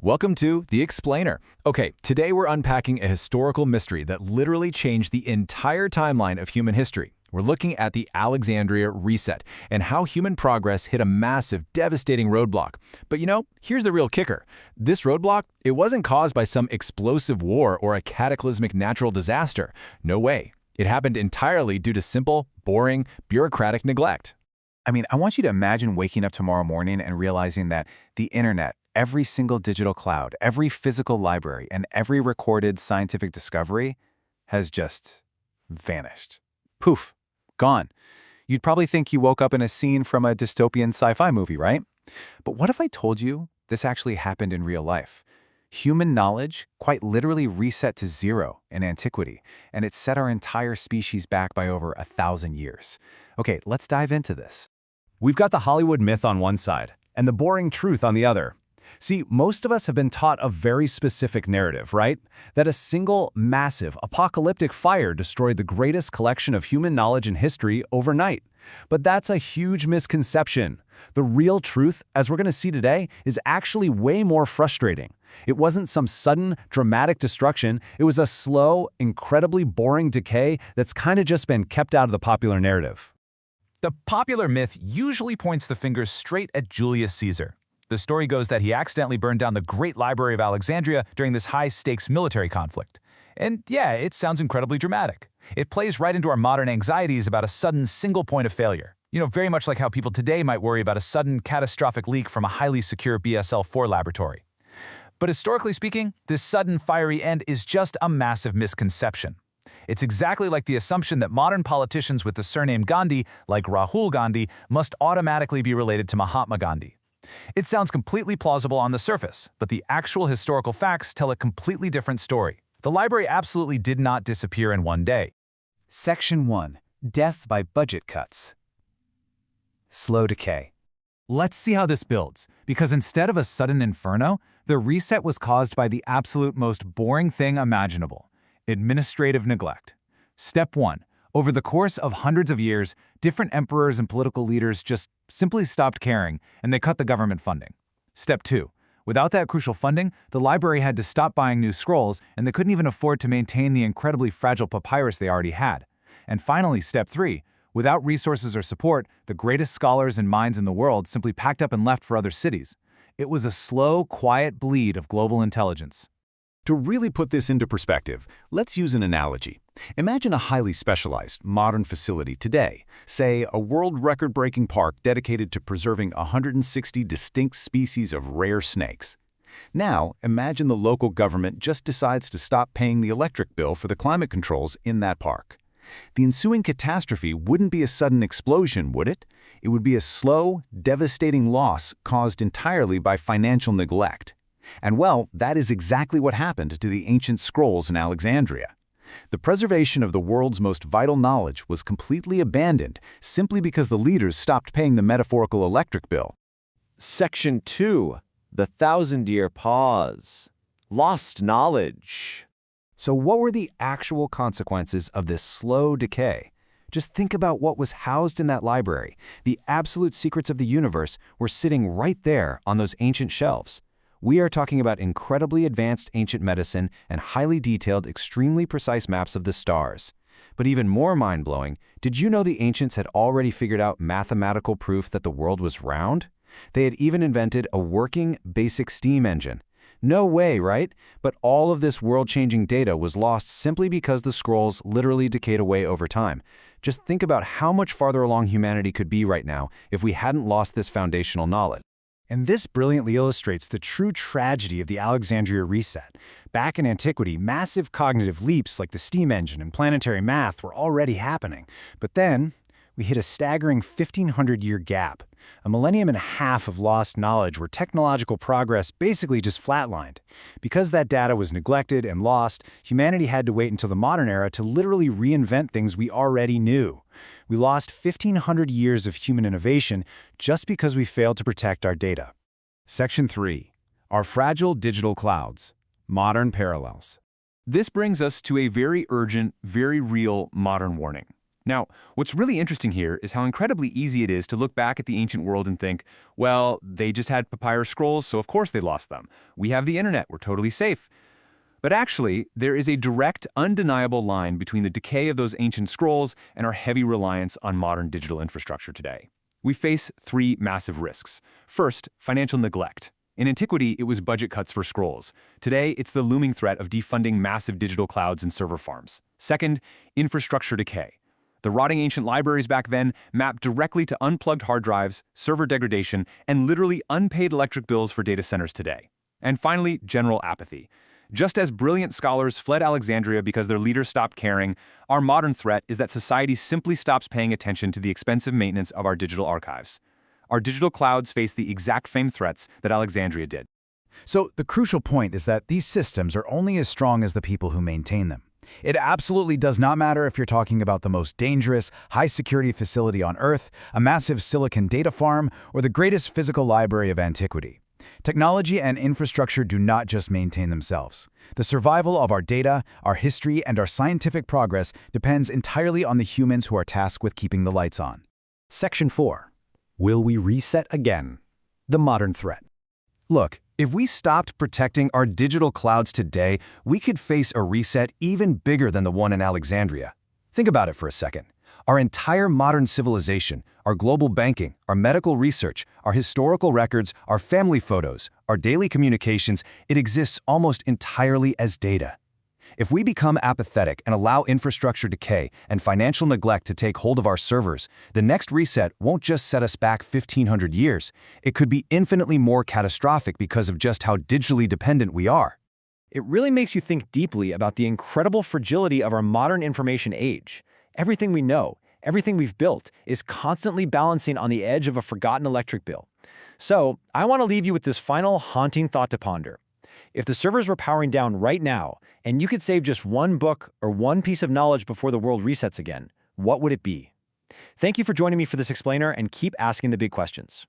Welcome to The Explainer. Okay, today we're unpacking a historical mystery that literally changed the entire timeline of human history. We're looking at the Alexandria reset and how human progress hit a massive, devastating roadblock. But here's the real kicker. This roadblock, it wasn't caused by some explosive war or a cataclysmic natural disaster. No way. It happened entirely due to simple, boring, bureaucratic neglect. I want you to imagine waking up tomorrow morning and realizing that the internet, every single digital cloud, every physical library, and every recorded scientific discovery has just vanished. Poof, gone. You'd probably think you woke up in a scene from a dystopian sci-fi movie, right? But what if I told you this actually happened in real life? Human knowledge quite literally reset to zero in antiquity, and it set our entire species back by over 1,000 years. Okay, let's dive into this. We've got the Hollywood myth on one side, and the boring truth on the other. See, most of us have been taught a very specific narrative, right? That a single, massive, apocalyptic fire destroyed the greatest collection of human knowledge in history overnight. But that's a huge misconception. The real truth, as we're going to see today, is actually way more frustrating. It wasn't some sudden, dramatic destruction. It was a slow, incredibly boring decay that's kind of just been kept out of the popular narrative. The popular myth usually points the finger straight at Julius Caesar. The story goes that he accidentally burned down the Great Library of Alexandria during this high-stakes military conflict. And yeah, it sounds incredibly dramatic. It plays right into our modern anxieties about a sudden single point of failure. Very much like how people today might worry about a sudden catastrophic leak from a highly secure BSL-4 laboratory. But historically speaking, this sudden fiery end is just a massive misconception. It's exactly like the assumption that modern politicians with the surname Gandhi, like Rahul Gandhi, must automatically be related to Mahatma Gandhi. It sounds completely plausible on the surface, but the actual historical facts tell a completely different story. The library absolutely did not disappear in one day. Section 1. Death by budget cuts. Slow decay. Let's see how this builds, because instead of a sudden inferno, the reset was caused by the absolute most boring thing imaginable: administrative neglect. Step 1. Over the course of hundreds of years, different emperors and political leaders just simply stopped caring, and they cut the government funding. Step 2. Without that crucial funding, the library had to stop buying new scrolls, and they couldn't even afford to maintain the incredibly fragile papyrus they already had. And finally, Step 3. Without resources or support, the greatest scholars and minds in the world simply packed up and left for other cities. It was a slow, quiet bleed of global intelligence. To really put this into perspective, let's use an analogy. Imagine a highly specialized, modern facility today, say a world record-breaking park dedicated to preserving 160 distinct species of rare snakes. Now, imagine the local government just decides to stop paying the electric bill for the climate controls in that park. The ensuing catastrophe wouldn't be a sudden explosion, would it? It would be a slow, devastating loss caused entirely by financial neglect. And well, that is exactly what happened to the ancient scrolls in Alexandria. The preservation of the world's most vital knowledge was completely abandoned simply because the leaders stopped paying the metaphorical electric bill. Section 2. The Thousand-Year Pause. Lost knowledge. So what were the actual consequences of this slow decay? Just think about what was housed in that library. The absolute secrets of the universe were sitting right there on those ancient shelves. We are talking about incredibly advanced ancient medicine and highly detailed, extremely precise maps of the stars. But even more mind-blowing, did you know the ancients had already figured out mathematical proof that the world was round? They had even invented a working, basic steam engine. No way, right? But all of this world-changing data was lost simply because the scrolls literally decayed away over time. Just think about how much farther along humanity could be right now if we hadn't lost this foundational knowledge. And this brilliantly illustrates the true tragedy of the Alexandria reset. Back in antiquity, massive cognitive leaps like the steam engine and planetary math were already happening. But then, we hit a staggering 1,500-year gap, a millennium and a half of lost knowledge where technological progress basically just flatlined. Because that data was neglected and lost, humanity had to wait until the modern era to literally reinvent things we already knew. We lost 1,500 years of human innovation just because we failed to protect our data. Section 3. Our fragile digital clouds. Modern parallels. This brings us to a very urgent, very real modern warning. Now, what's really interesting here is how incredibly easy it is to look back at the ancient world and think, well, they just had papyrus scrolls, so of course they lost them. We have the internet, we're totally safe. But actually, there is a direct, undeniable line between the decay of those ancient scrolls and our heavy reliance on modern digital infrastructure today. We face three massive risks. First, financial neglect. In antiquity, it was budget cuts for scrolls. Today, it's the looming threat of defunding massive digital clouds and server farms. Second, infrastructure decay. The rotting ancient libraries back then mapped directly to unplugged hard drives, server degradation, and literally unpaid electric bills for data centers today. And finally, general apathy. Just as brilliant scholars fled Alexandria because their leaders stopped caring, our modern threat is that society simply stops paying attention to the expensive maintenance of our digital archives. Our digital clouds face the exact same threats that Alexandria did. So the crucial point is that these systems are only as strong as the people who maintain them. It absolutely does not matter if you're talking about the most dangerous, high-security facility on Earth, a massive silicon data farm, or the greatest physical library of antiquity. Technology and infrastructure do not just maintain themselves. The survival of our data, our history, and our scientific progress depends entirely on the humans who are tasked with keeping the lights on. Section 4. Will we reset again? The modern threat. Look, if we stopped protecting our digital clouds today, we could face a reset even bigger than the one in Alexandria. Think about it for a second. Our entire modern civilization, our global banking, our medical research, our historical records, our family photos, our daily communications, it exists almost entirely as data. If we become apathetic and allow infrastructure decay and financial neglect to take hold of our servers, the next reset won't just set us back 1,500 years. It could be infinitely more catastrophic because of just how digitally dependent we are. It really makes you think deeply about the incredible fragility of our modern information age. Everything we know, everything we've built, is constantly balancing on the edge of a forgotten electric bill. So, I want to leave you with this final haunting thought to ponder. If the servers were powering down right now, and you could save just one book or one piece of knowledge before the world resets again, what would it be? Thank you for joining me for this explainer, and keep asking the big questions.